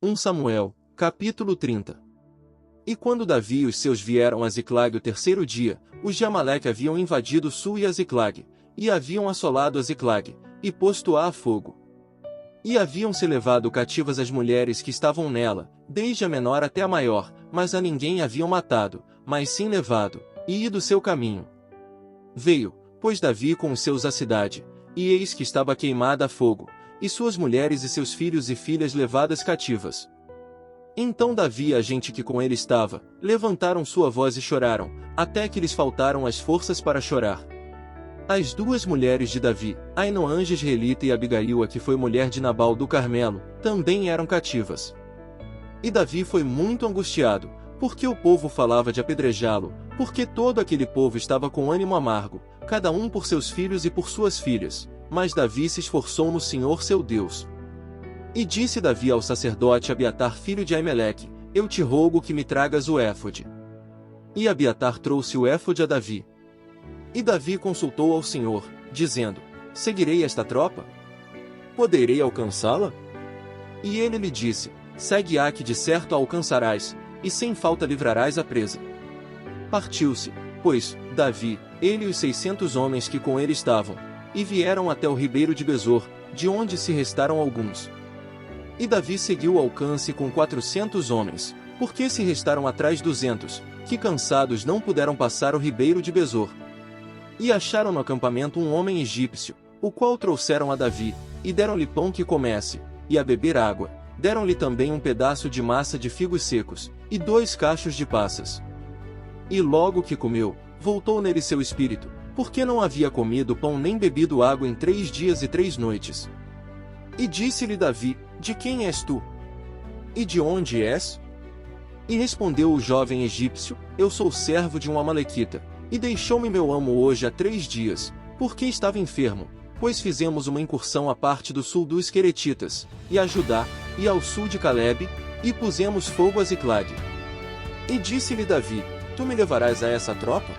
1 Samuel, capítulo 30. E quando Davi e os seus vieram a Ziclag o terceiro dia, os de Amaleque haviam invadido Sul e a Ziclag, e haviam assolado a Ziclag, e posto-a a fogo. E haviam-se levado cativas as mulheres que estavam nela, desde a menor até a maior, mas a ninguém haviam matado, mas sim levado, e ido seu caminho. Veio, pois Davi com os seus à cidade, e eis que estava queimada a fogo, e suas mulheres e seus filhos e filhas levadas cativas. Então Davi e a gente que com ele estava, levantaram sua voz e choraram, até que lhes faltaram as forças para chorar. As duas mulheres de Davi, Ainoã jezreelita e Abigail, a que foi mulher de Nabal do Carmelo, também eram cativas. E Davi foi muito angustiado, porque o povo falava de apedrejá-lo, porque todo aquele povo estava com ânimo amargo, cada um por seus filhos e por suas filhas, mas Davi se esforçou no Senhor seu Deus. E disse Davi ao sacerdote Abiatar filho de Aimeleque, eu te rogo que me tragas o éfode. E Abiatar trouxe o éfode a Davi. E Davi consultou ao Senhor, dizendo, seguirei esta tropa? Poderei alcançá-la? E ele lhe disse, segue-a que de certo a alcançarás, e sem falta livrarás a presa. Partiu-se, pois, Davi, ele e os 600 homens que com ele estavam, e vieram até o ribeiro de Besor, de onde se restaram alguns. E Davi seguiu o alcance com 400 homens, porque se restaram atrás 200, que cansados não puderam passar o ribeiro de Besor. E acharam no acampamento um homem egípcio, o qual trouxeram a Davi, e deram-lhe pão que comesse, e a beber água, deram-lhe também um pedaço de massa de figos secos, e 2 cachos de passas. E logo que comeu, voltou nele seu espírito, porque não havia comido pão nem bebido água em 3 dias e 3 noites. E disse-lhe Davi, de quem és tu? E de onde és? E respondeu o jovem egípcio, eu sou servo de um amalequita, e deixou-me meu amo hoje há 3 dias, porque estava enfermo, pois fizemos uma incursão à parte do sul dos Queretitas, e a Judá, e ao sul de Calebe, e pusemos fogo a Ziclag. E disse-lhe Davi, tu me levarás a essa tropa?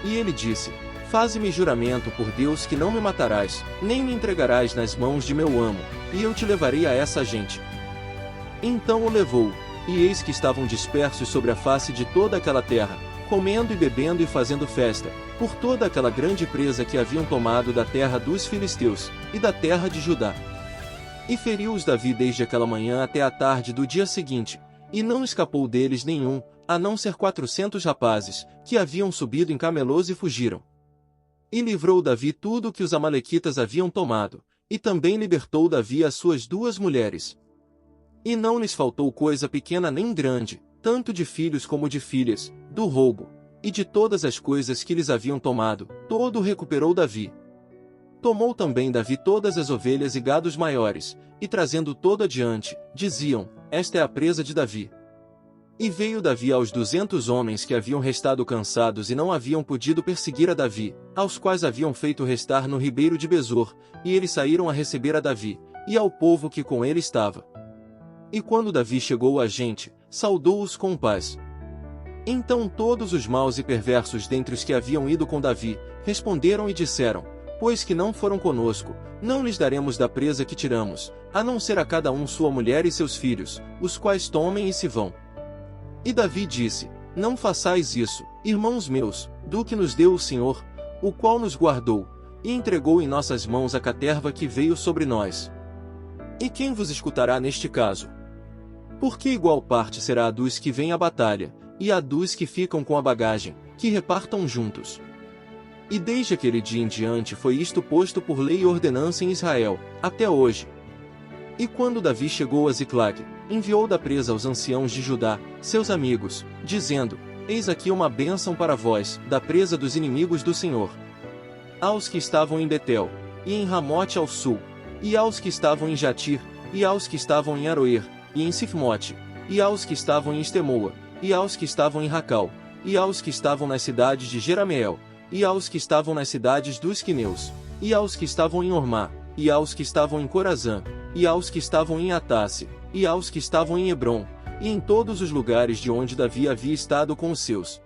E ele disse, faze-me juramento por Deus que não me matarás, nem me entregarás nas mãos de meu amo, e eu te levarei a essa gente. Então o levou, e eis que estavam dispersos sobre a face de toda aquela terra, comendo e bebendo e fazendo festa, por toda aquela grande presa que haviam tomado da terra dos filisteus, e da terra de Judá. E feriu-os Davi desde aquela manhã até a tarde do dia seguinte, e não escapou deles nenhum, a não ser 400 rapazes, que haviam subido em camelôs e fugiram. E livrou Davi tudo o que os amalequitas haviam tomado, e também libertou Davi as suas 2 mulheres. E não lhes faltou coisa pequena nem grande, tanto de filhos como de filhas, do roubo, e de todas as coisas que lhes haviam tomado, todo recuperou Davi. Tomou também Davi todas as ovelhas e gados maiores, e trazendo todo adiante, diziam, esta é a presa de Davi. E veio Davi aos 200 homens que haviam restado cansados e não haviam podido perseguir a Davi, aos quais haviam feito restar no ribeiro de Besor, e eles saíram a receber a Davi, e ao povo que com ele estava. E quando Davi chegou à gente, saudou-os com paz. Então todos os maus e perversos dentre os que haviam ido com Davi, responderam e disseram, pois que não foram conosco, não lhes daremos da presa que tiramos, a não ser a cada um sua mulher e seus filhos, os quais tomem e se vão. E Davi disse, não façais isso, irmãos meus, do que nos deu o Senhor, o qual nos guardou, e entregou em nossas mãos a caterva que veio sobre nós. E quem vos escutará neste caso? Porque igual parte será a dos que vêm à batalha, e a dos que ficam com a bagagem, que repartam juntos. E desde aquele dia em diante foi isto posto por lei e ordenança em Israel, até hoje. E quando Davi chegou a Ziclag, enviou da presa aos anciãos de Judá, seus amigos, dizendo, eis aqui uma bênção para vós, da presa dos inimigos do Senhor. Aos que estavam em Betel, e em Ramote ao sul, e aos que estavam em Jatir, e aos que estavam em Aroer, e em Sifmote, e aos que estavam em Estemoa, e aos que estavam em Racal, e aos que estavam nas cidades de Jerameel, e aos que estavam nas cidades dos Quineus, e aos que estavam em Ormá, e aos que estavam em Corazã, e aos que estavam em Atasse, e aos que estavam em Hebrom, e em todos os lugares de onde Davi havia estado com os seus.